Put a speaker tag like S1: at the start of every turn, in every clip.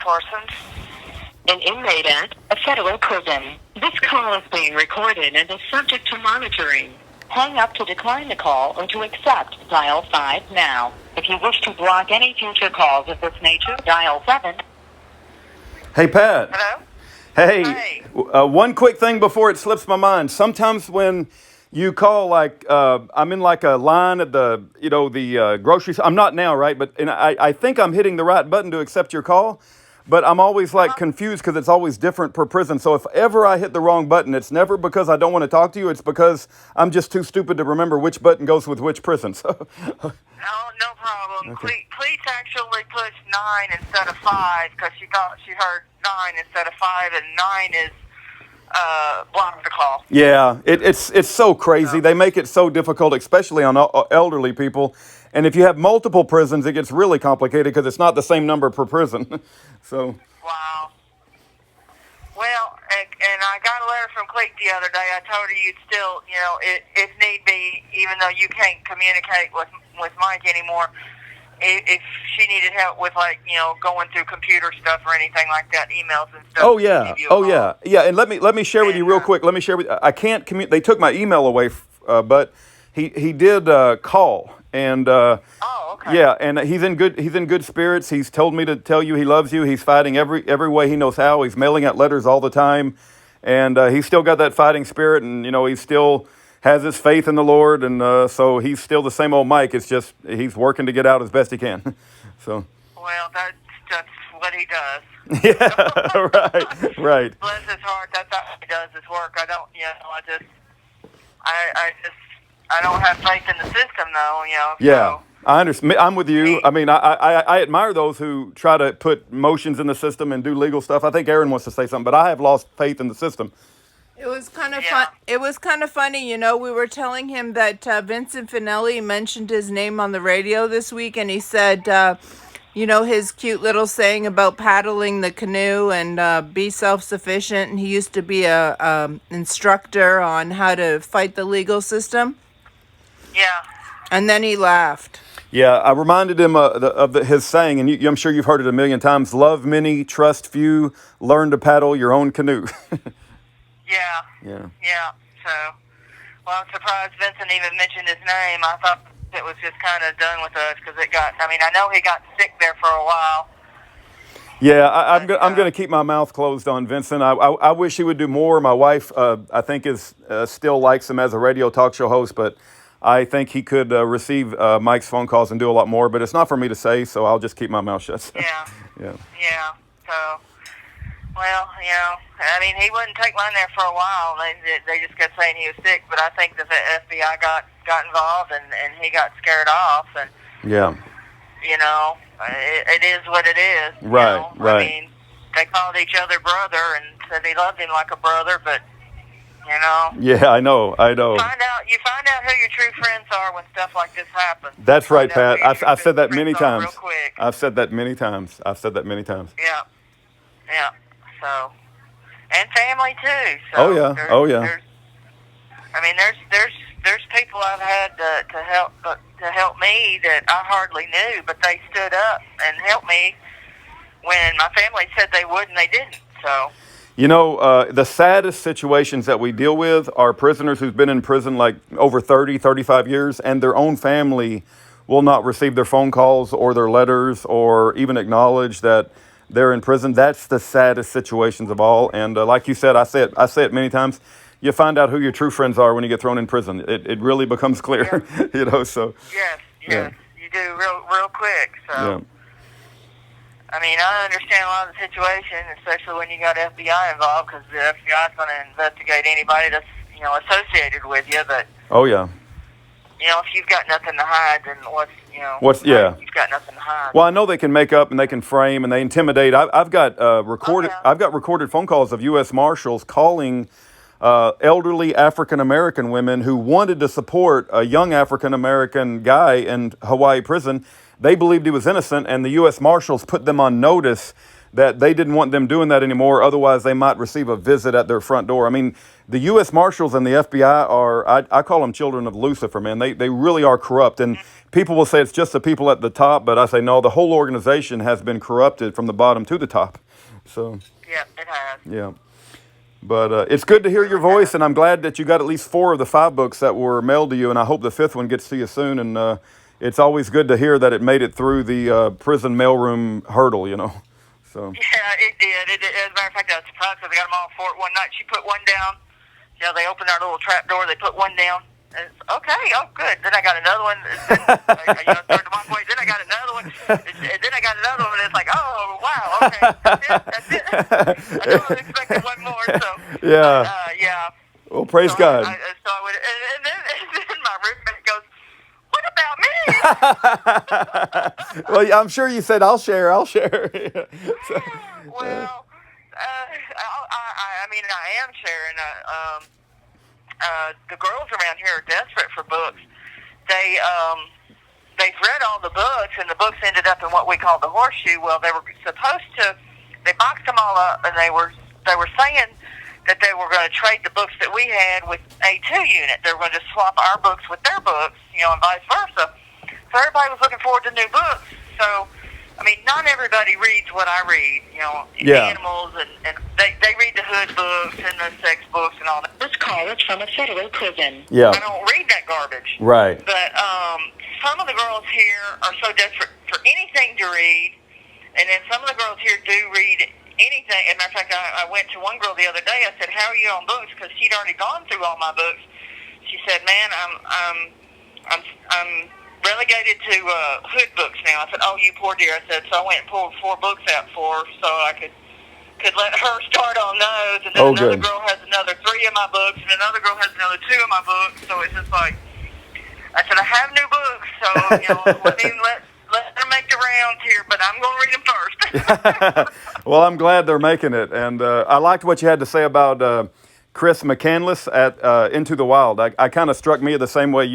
S1: Parsons. An inmate at a federal prison. This call is being recorded and is subject to monitoring. Hang up to decline the call or to accept, dial 5 now. If you wish to block any future calls of this nature, dial 7.
S2: Hey, Pat.
S1: Hello?
S2: Hey. One quick thing before it slips my mind. Sometimes when you call, like, I'm in like a line at the grocery store. I'm not now, right? But I think I'm hitting the right button to accept your call. But I'm always like confused because it's always different per prison. So if ever I hit the wrong button, it's never because I don't want to talk to you. It's because I'm just too stupid to remember which button goes with which prison. So.
S1: No problem.
S2: Okay.
S1: Please actually push 9 instead of 5 because she thought she heard 9 instead of 5, and 9 is block the call.
S2: Yeah, it's so crazy. They make it so difficult, especially on elderly people. And if you have multiple prisons, it gets really complicated because it's not the same number per prison. So.
S1: Wow. Well, and I got a letter from Cleek the other day. I told her you'd still, if need be, even though you can't communicate with Mike anymore, if she needed help with, like, going through computer stuff or anything like that, emails and stuff.
S2: Oh yeah, yeah. And let me share with you real quick. I can't communicate. They took my email away, but he did call. And
S1: okay.
S2: Yeah, and he's in good spirits. He's told me to tell you he loves you. He's fighting every way he knows how. He's mailing out letters all the time, and he's still got that fighting spirit. And he still has his faith in the Lord, and so he's still the same old Mike. It's just he's working to get out as best he can. So.
S1: Well, that's what he does.
S2: Yeah, right.
S1: Bless his heart. That's how he does his work. I don't. I don't have faith in the system, though.
S2: Yeah,
S1: so.
S2: I understand. I'm with you. I mean, I admire those who try to put motions in the system and do legal stuff. I think Aaron wants to say something, but I have lost faith in the system.
S3: It was kind of fun. It was kind of funny, we were telling him that Vincent Finelli mentioned his name on the radio this week, and he said, his cute little saying about paddling the canoe and be self-sufficient. And he used to be a instructor on how to fight the legal system.
S1: Yeah.
S3: And then he laughed.
S2: Yeah, I reminded him of his saying, and I'm sure you've heard it a million times: "Love many, trust few, learn to paddle your own canoe."
S1: Yeah. So, well, I'm surprised Vincent even mentioned his name. I thought it was just kind of done with us because I know he got sick there for a while.
S2: Yeah, I'm going to keep my mouth closed on Vincent. I wish he would do more. My wife, I think, still likes him as a radio talk show host, but I think he could receive Mike's phone calls and do a lot more. But it's not for me to say, so I'll just keep my mouth shut.
S1: Yeah.
S2: Yeah.
S1: So, well, he wouldn't take mine there for a while. They just kept saying he was sick, but I think the FBI got involved and he got scared off. And
S2: yeah.
S1: It is what it is.
S2: Right.
S1: I mean, they called each other brother and said they loved him like a brother, but,
S2: Yeah, I know.
S1: You find out who your true friends are when stuff like this happens.
S2: That's right, Pat. I've said that many times.
S1: Real quick.
S2: I've said that many times.
S1: Yeah. So, and family too. So
S2: Oh yeah.
S1: There's people I've had to help me that I hardly knew, but they stood up and helped me when my family said they would and they didn't. So.
S2: The saddest situations that we deal with are prisoners who've been in prison like over 30, 35 years, and their own family will not receive their phone calls or their letters or even acknowledge that they're in prison. That's the saddest situations of all. And like you said, I say it many times. You find out who your true friends are when you get thrown in prison. It really becomes clear, So.
S1: Yes,
S2: yeah.
S1: You do real quick. So.
S2: Yeah.
S1: I understand a lot of the situation, especially when you got FBI involved, because the FBI is going to investigate anybody that's associated with you. But
S2: oh yeah.
S1: If you've got nothing to hide, then you've got nothing to hide.
S2: Well, I know they can make up and they can frame and they intimidate. I've got recorded.
S1: Oh, yeah.
S2: I've got recorded phone calls of U.S. Marshals calling elderly African American women who wanted to support a young African American guy in Hawaii prison. They believed he was innocent, and the U.S. Marshals put them on notice that they didn't want them doing that anymore. Otherwise, they might receive a visit at their front door. the U.S. Marshals and the FBI are, I call them children of Lucifer, man. They really are corrupt. And people will say it's just the people at the top, but I say, no, the whole organization has been corrupted from the bottom to the top. So,
S1: Yeah, it has.
S2: yeah. But it's good to hear your voice, and I'm glad that you got at least 4 of the 5 books that were mailed to you, and I hope the 5th one gets to you soon. And it's always good to hear that it made it through the prison mailroom hurdle, you know. So.
S1: Yeah, it did. As a matter of fact, I was surprised because I got them all for it one night. She put one down. You know, they opened our little trap door. They put one down. And it's, okay, oh, good. Then I got another one. Started one way. Then I got another one. And then I got another one. And it's like, oh, wow, okay. That's it. I was expecting one more. So,
S2: Yeah.
S1: yeah.
S2: Well, praise God.
S1: So I would, and then my roommate goes, what about me?
S2: Well, I'm sure you said, I'll share. So,
S1: well, I mean, I am sharing. The girls around here are desperate for books. They've read all the books, and the books ended up in what we call the horseshoe. Well, they were supposed to. They boxed them all up, and they were saying that they were going to trade the books that we had with A2 unit. They were going to just swap our books with their books, you know, and vice versa. So everybody was looking forward to new books. So, I mean, not everybody reads what I read, you know, animals, and they read the hood books and the sex books and all that. This call is from a federal prison.
S2: Yeah.
S1: I don't read that garbage.
S2: Right.
S1: But some of the girls here are so desperate for anything to read, and then some of the girls here do read anything. As a matter of fact, I went to one girl the other day. I said, how are you on books? Because she'd already gone through all my books. She said, man, I'm relegated to hood books now. I said, oh, you poor dear. I said, so I went and pulled 4 books out for her so I could let her start on those. And then another girl has another 3 of my books, and another girl has another 2 of my books. So it's just like, I said, I have new books, so, you know, let them make the rounds here, but I'm going to read them first.
S2: Well, I'm glad they're making it. And I liked what you had to say about Chris McCandless at Into the Wild. I kind of struck me the same way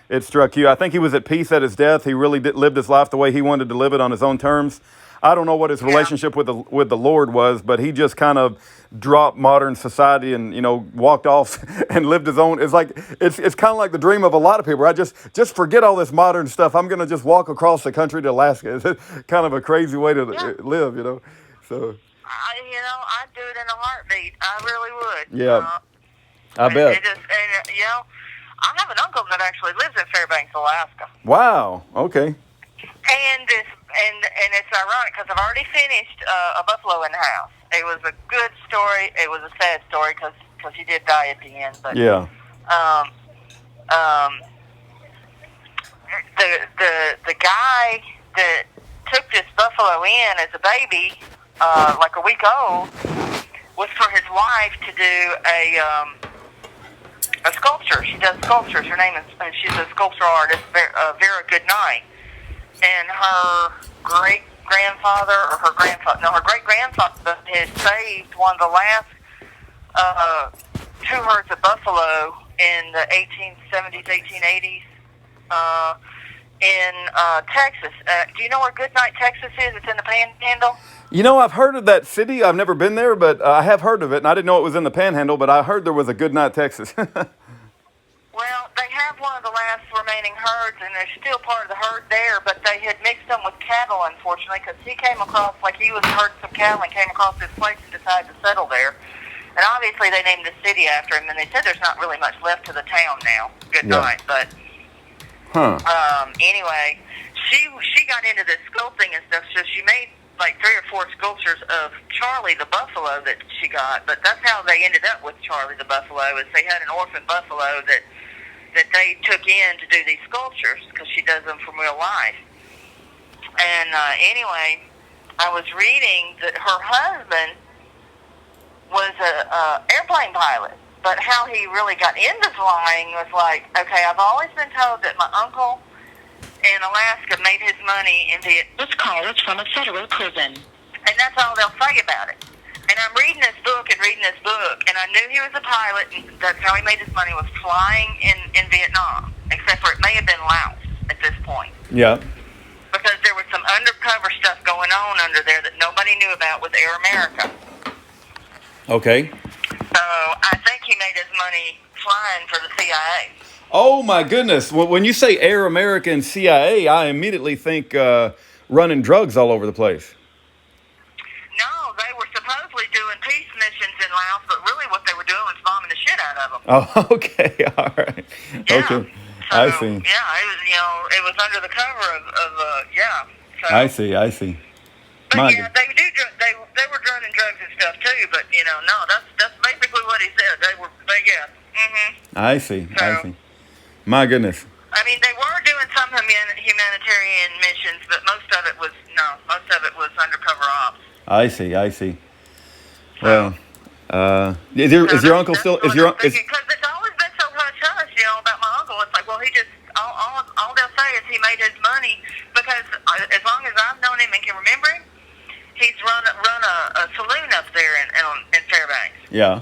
S2: it struck you. I think he was at peace at his death. He really lived his life the way he wanted to live it on his own terms. I don't know what his relationship with the Lord was, but he just kind of dropped modern society and, you know, walked off and lived his own. It's like it's kind of like the dream of a lot of people. I just forget all this modern stuff. I'm going to just walk across the country to Alaska. It's kind of a crazy way to live, you know. So
S1: I'd do it in a heartbeat. I really would.
S2: Yeah, I bet.
S1: You know, I have an uncle that actually lives in Fairbanks, Alaska.
S2: Wow. Okay.
S1: And it's ironic because I've already finished A Buffalo in the House. It was a good story. It was a sad story because he did die at the end. But
S2: yeah.
S1: The guy that took this buffalo in as a baby, like a week old, was for his wife to do a sculpture. She does sculptures. Her name is, she's a sculpture artist, Vera Goodnight. And her great-grandfather, her great-grandfather had saved one of the last 2 herds of buffalo in the 1870s, 1880s in Texas. Do you know where Goodnight, Texas is? It's in the Panhandle.
S2: You know, I've heard of that city. I've never been there, but I have heard of it, and I didn't know it was in the Panhandle, but I heard there was a Goodnight, Texas.
S1: Well, they have one of the last remaining herds, and they're still part of the herd there, but they had mixed them with cattle, unfortunately, because he came across, like he was herding some cattle and came across this place and decided to settle there. And obviously they named the city after him, and they said there's not really much left to the town now. Good night. But anyway, she got into this sculpting and stuff, so she made like 3 or 4 sculptures of Charlie the buffalo that she got. But that's how they ended up with Charlie the buffalo, is they had an orphan buffalo that they took in to do these sculptures because she does them from real life. And anyway, I was reading that her husband was a airplane pilot, but how he really got into flying was like, okay, I've always been told that my uncle in Alaska made his money in Vietnam. This call is from a federal prison. And that's all they'll say about it. And I'm reading this book, and I knew he was a pilot, and that's how he made his money, was flying in Vietnam, except for it may have been Laos at this point.
S2: Yeah.
S1: Because there was some undercover stuff going on under there that nobody knew about with Air America.
S2: Okay.
S1: So I think he made his money flying for the CIA.
S2: Oh my goodness! When you say Air America and CIA, I immediately think running drugs all over the place.
S1: No, they were supposedly doing peace missions in Laos, but really what they were doing was bombing the shit out of them.
S2: Oh, okay, all right,
S1: Yeah.
S2: okay,
S1: So,
S2: I see.
S1: Yeah, it was it was under the cover of yeah. So,
S2: I see.
S1: But
S2: My
S1: yeah, they do. They were running drugs and stuff too. But no, that's basically what he said. Yeah. Mhm.
S2: I see.
S1: So,
S2: My goodness.
S1: I mean, they were doing some humanitarian missions, but most of it was undercover ops.
S2: I see.
S1: So,
S2: Well, is your uncle still? Is your
S1: because it's always been so hush hush, about my uncle. It's like, well, he just all they'll say is he made his money because as long as I've known him and can remember him, he's run a saloon up there in Fairbanks.
S2: Yeah.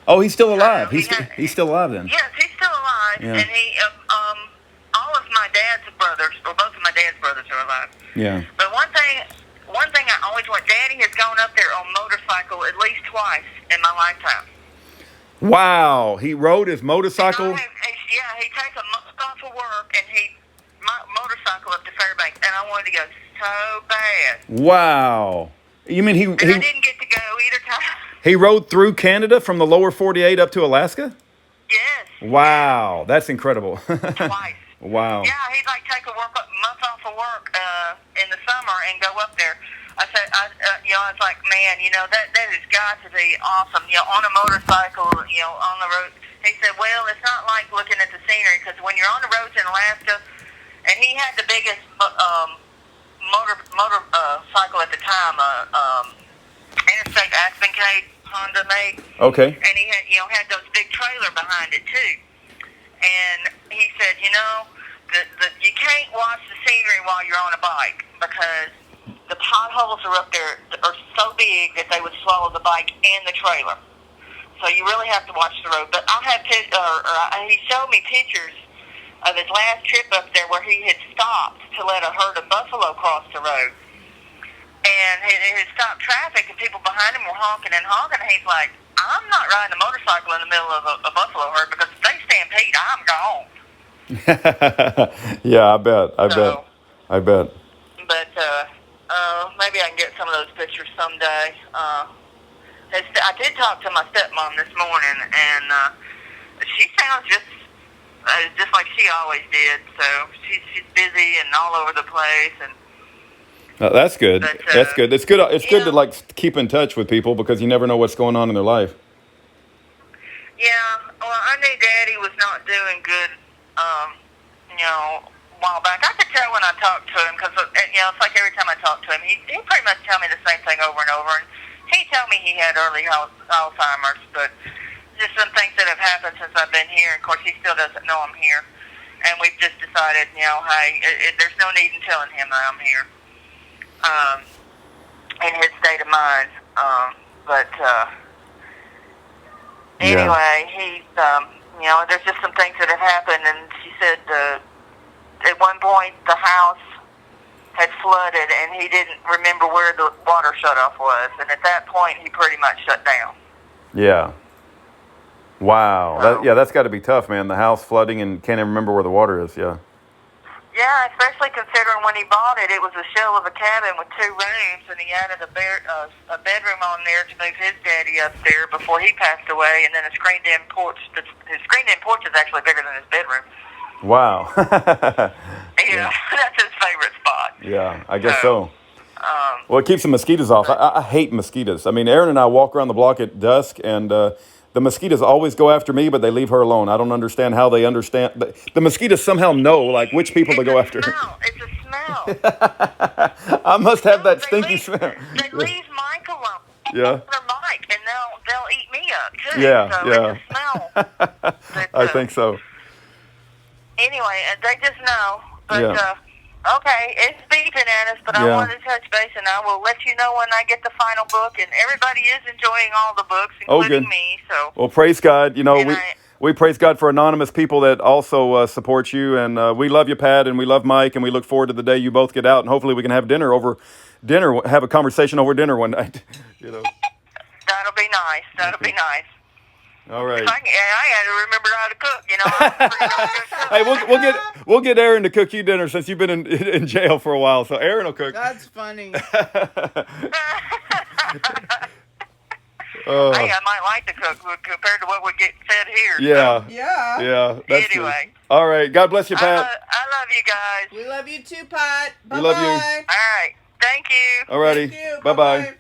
S2: Oh, he's still alive.
S1: So
S2: He's still alive then.
S1: Yes, he's still alive,
S2: Yeah.
S1: and he all of my dad's brothers, or both of my dad's brothers, are alive.
S2: Yeah.
S1: But one thing I always want, Daddy has gone up there on motorcycle at least twice in my lifetime.
S2: Wow, he rode his motorcycle.
S1: He takes a month off of work and motorcycle up to Fairbanks, and I wanted to go so bad.
S2: Wow. You mean
S1: And I didn't get to go either time.
S2: he rode through Canada from the lower 48 up to Alaska?
S1: Yes.
S2: Wow, that's incredible.
S1: Twice.
S2: Wow.
S1: Yeah, he'd take a month off of work in the summer and go up there. I said, I was like, man, that has got to be awesome. On a motorcycle, on the road. He said, well, it's not like looking at the scenery because when you're on the roads in Alaska, and he had the biggest motorcycle at the time, Interstate Aspencade Honda made.
S2: Okay.
S1: And he had those big trailer behind it too. And he said, you can't watch the scenery while you're on a bike because the potholes are up there are so big that they would swallow the bike and the trailer. So you really have to watch the road. But he showed me pictures of his last trip up there where he had stopped to let a herd of buffalo cross the road. And it had stopped traffic, and people behind him were honking and honking. And he's like, I'm not riding a motorcycle in the middle of a buffalo herd because if they stampede, I'm gone.
S2: Yeah, I bet.
S1: But maybe I can get some of those pictures someday. I did talk to my stepmom this morning, and she sounds just like she always did. So she's busy and all over the place, and.
S2: That's good.
S1: But,
S2: That's good. It's good. It's good to keep in touch with people because you never know what's going on in their life.
S1: Yeah, well, I knew Daddy was not doing good. A while back, I could tell when I talked to him because it's like every time I talk to him, he pretty much tell me the same thing over and over. And he told me he had early Alzheimer's, but just some things that have happened since I've been here. Of course, he still doesn't know I'm here, and we've just decided, hey, there's no need in telling him that I'm here. In his state of mind, anyway, he's there's just some things that have happened, and she said at one point the house had flooded, and he didn't remember where the water shutoff was, and at that point he pretty much shut down.
S2: Yeah. Wow.
S1: So,
S2: That's got to be tough, man. The house flooding and can't even remember where the water is. Yeah.
S1: Yeah, especially considering when he bought it, it was a shell of a cabin with 2 rooms, and he added a bedroom on there to move his daddy up there before he passed away, and then a screened-in porch. His screened-in porch is actually bigger than his bedroom.
S2: Wow.
S1: Yeah, that's his favorite spot.
S2: Yeah, I guess so. Well, it keeps the mosquitoes off. I hate mosquitoes. I mean, Erin and I walk around the block at dusk, and the mosquitoes always go after me, but they leave her alone. I don't understand how they understand. The mosquitoes somehow know, like, which people to go after.
S1: It's a smell.
S2: I must have that stinky smell.
S1: They leave Mike alone.
S2: Yeah.
S1: They're Mike, and they'll eat me up, too.
S2: Yeah,
S1: so
S2: yeah.
S1: It's a smell. But,
S2: I think so.
S1: Anyway, they just know. But,
S2: Yeah.
S1: okay, it's beeping at us, but I
S2: Yeah.
S1: wanted to touch base, and I will let you know when I get the final book. And everybody is enjoying all the books, including
S2: good.
S1: me. So.
S2: Well, praise God.
S1: And
S2: We praise God for anonymous people that also support you, and we love you, Pat, and we love Mike, and we look forward to the day you both get out, and hopefully we can have have a conversation over dinner one night.
S1: That'll be nice. That'll be nice.
S2: All right.
S1: I had to remember how to cook. You know, I'm a pretty darn good cook.
S2: Hey, we'll get Aaron to cook you dinner since you've been in jail for a while. So Aaron will cook.
S3: That's funny.
S1: Hey, I might like to cook compared to what we get fed here.
S2: Yeah.
S3: Yeah.
S2: Yeah. That's
S1: Anyway.
S2: Good. All right. God bless you, Pat.
S1: I love you guys.
S3: We love you too, Pat. Bye-bye.
S2: We love you.
S1: All right. Thank you.
S2: All righty.
S3: Thank you.
S2: Bye-bye.